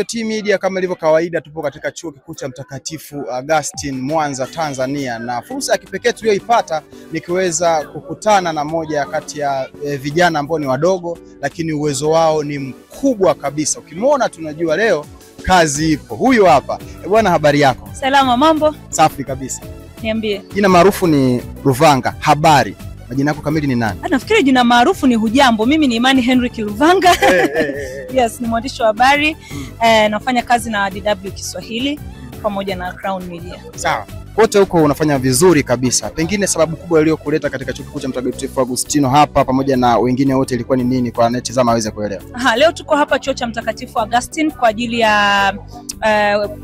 VOT Media kama ilivyo kawaida tupo katika Chuo Kikuu cha Mtakatifu Augustine Mwanza, Tanzania, na fursa ya kipekee tuliyoipata ni kuweza kukutana na moja kati ya vijana ambao ni wadogo lakini uwezo wao ni mkubwa kabisa. Ukimwona tunajua leo kazi ipo. Huyu hapa. Bwana, habari yako? Salama, mambo? Safi kabisa. Niambie. Jina maarufu ni Luvanga. Habari? Majina yako kamili ni nani? Nafikiri jina maarufu ni Hujambo. Mimi ni Imani Henry Luvanga. Yes, ni mwandishi wa habari. Nafanya kazi na DW Kiswahili pamoja na Crown Media. Sawa. Kote huko unafanya vizuri kabisa. Pengine sababu kubwa iliyokuleta katika Chuo Kikuu cha Mtakatifu Agustino hapa pamoja na wengine wote ilikuwa ni nini kwa anayetazama aweze kuelewa? Leo tuko hapa Chuo cha Mtakatifu Augustine kwa ajili ya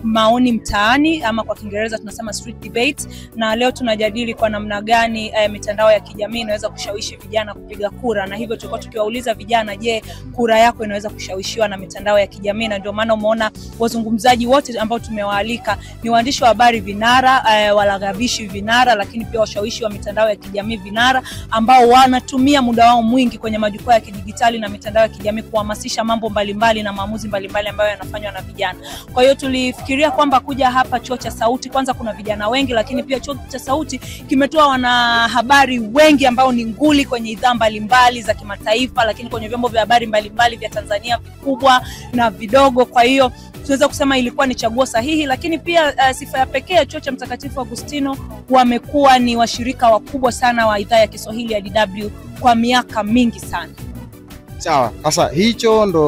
maoni mtaani, ama kwa Kiingereza tunasema street debate, na leo tunajadili kwa namna gani mitandao ya kijamii inaweza kushawishi vijana kupiga kura, na hivyo tulikuwa tukiwauliza vijana, je, kura yako inaweza kushawishiwa na mitandao ya kijamii? Na ndio maana umeona wazungumzaji wote ambao tumewaalika ni waandishi wa habari vinara, walagabishi vinara, lakini pia washawishi wa mitandao ya kijamii vinara, ambao wanatumia muda wao mwingi kwenye majukwaa ya kidijitali na mitandao ya kijamii kuhamasisha mambo mbalimbali na maamuzi mbalimbali ambayo yanafanywa na vijana. Kwa hiyo tulifikiria kwamba kuja hapa Chuo cha Sauti, kwanza kuna vijana wengi, lakini pia Chuo cha Sauti kimetoa wanahabari wengi ambao ni nguli kwenye idhaa mbalimbali za kimataifa, lakini kwenye vyombo vya habari mbalimbali vya Tanzania vikubwa na vidogo. Kwa hiyo tunaweza kusema ilikuwa ni chaguo sahihi, lakini pia sifa ya pekee ya Chuo cha Mtakatifu Agustino, wamekuwa ni washirika wakubwa sana wa idhaa ya Kiswahili ya DW kwa miaka mingi sana. Sawa. Sasa hicho ndo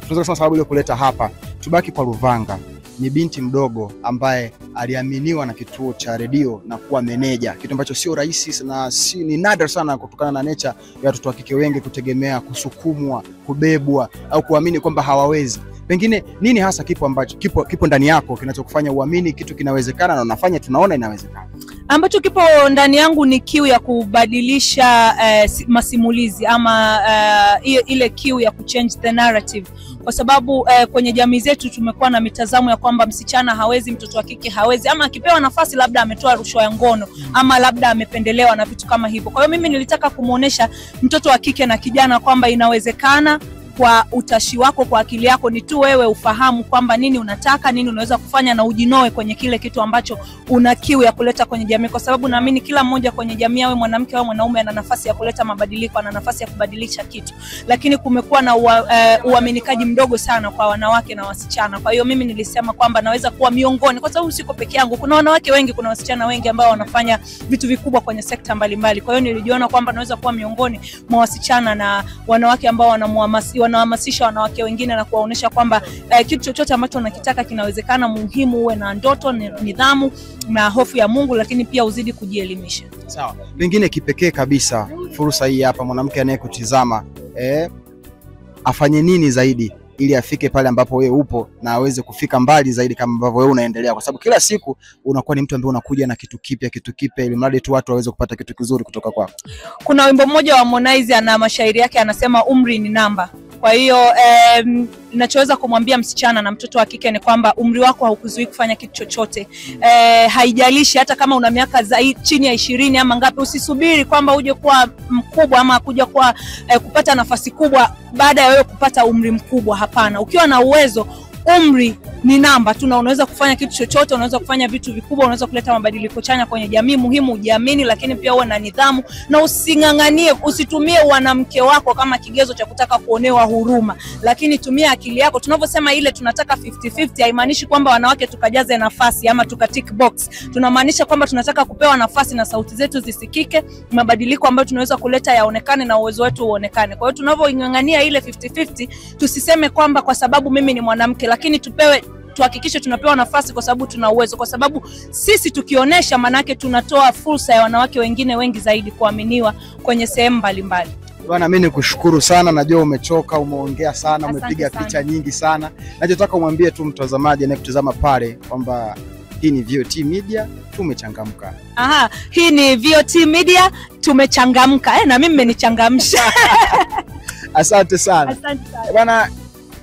tunaweza kusema sababu ile kuleta hapa. Tubaki kwa Luvanga. Ni binti mdogo ambaye aliaminiwa na kituo cha redio na kuwa meneja, kitu ambacho sio rahisi na ni nadra sana kutokana na nature ya watoto wa kike wengi kutegemea kusukumwa, kubebwa au kuamini kwamba hawawezi. Pengine nini hasa kipo ambacho kipo ndani yako kinachokufanya uamini kitu kinawezekana na unafanya tunaona inawezekana? Ambacho kipo ndani yangu ni kiu ya kubadilisha masimulizi, ama ile kiu ya kuchange the narrative, kwa sababu kwenye jamii zetu tumekuwa na mitazamo ya kwamba msichana hawezi, mtoto wa kike hawezi, ama akipewa nafasi labda ametoa rushwa ya ngono, ama labda amependelewa na vitu kama hivyo. Kwa hiyo mimi nilitaka kumuonesha mtoto wa kike na kijana kwamba inawezekana kwa utashi wako, kwa akili yako, ni tu wewe ufahamu kwamba nini unataka, nini unaweza kufanya, na ujinoe kwenye kile kitu ambacho una kiu ya kuleta kwenye jamii, kwa sababu naamini kila mmoja kwenye jamii, awe mwanamke au mwanaume, ana nafasi ya kuleta mabadiliko, ana nafasi ya kubadilisha kitu, lakini kumekuwa na uaminikaji mdogo sana kwa wanawake na wasichana. Kwa hiyo mimi nilisema kwamba naweza kuwa miongoni, kwa sababu siko peke yangu, kuna wanawake wengi, kuna wasichana wengi ambao wanafanya vitu vikubwa kwenye sekta mbalimbali. Kwa hiyo nilijiona kwamba naweza kuwa miongoni mwa wasichana na wanawake ambao wanahamasisha wanawake wengine na kuwaonesha kwamba kitu chochote ambacho unakitaka kinawezekana. Muhimu uwe na ndoto, nidhamu na hofu ya Mungu, lakini pia uzidi kujielimisha. Sawa. Pengine kipekee kabisa fursa hii hapa, mwanamke anayekutizama afanye nini zaidi ili afike pale ambapo wewe upo na aweze kufika mbali zaidi kama ambavyo wewe unaendelea, kwa sababu kila siku unakuwa ni mtu ambaye unakuja na kitu kipya ili mradi tu watu waweze kupata kitu kizuri kutoka kwako. Kuna wimbo mmoja wa Harmonize ana mashairi yake anasema umri ni namba. Kwa hiyo ninachoweza kumwambia msichana na mtoto wa kike ni kwamba umri wako haukuzuii kufanya kitu chochote. Haijalishi hata kama una miaka zaidi chini ya 20 ama ngapi, usisubiri kwamba uje kuwa mkubwa ama kuja kuwa kupata nafasi kubwa baada ya wewe kupata umri mkubwa. Hapana, ukiwa na uwezo, umri ni namba tu, na unaweza kufanya kitu chochote, unaweza kufanya vitu vikubwa, unaweza kuleta mabadiliko chanya kwenye jamii. Muhimu ujiamini, lakini pia uwe na nidhamu na usinganganie, usitumie wanamke wako kama kigezo cha kutaka kuonewa huruma, lakini tumia akili yako. Tunavyosema ile tunataka 50-50, haimaanishi kwamba wanawake tukajaze nafasi ama tukatick box. Tunamaanisha kwamba tunataka kupewa nafasi na sauti zetu zisikike, mabadiliko ambayo tunaweza kuleta yaonekane na uwezo wetu uonekane. Kwa hiyo tunavyoingangania ile 50-50, tusiseme kwamba kwa sababu mimi ni mwanamke, lakini tuhakikishe tunapewa nafasi kwa sababu tuna uwezo, kwa sababu sisi tukionesha, manake tunatoa fursa ya wanawake wengine wengi zaidi kuaminiwa kwenye sehemu mbalimbali. Bwana, mimi nikushukuru sana, najua umechoka, umeongea sana, umepiga picha nyingi sana. Nachotaka umwambie tu mtazamaji anayekutazama pale kwamba hii ni VOT Media, tumechangamka. Hii ni VOT Media, tumechangamka. Na mimi mmenichangamsha. Asante sana. Asante sana. Bwana,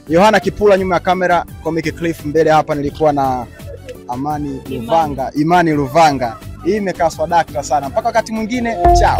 Yohana Kipula nyuma ya kamera, Comic Cliff mbele hapa, nilikuwa na Imani Luvanga. Hii imekaa swadakta sana. Mpaka wakati mwingine, ciao.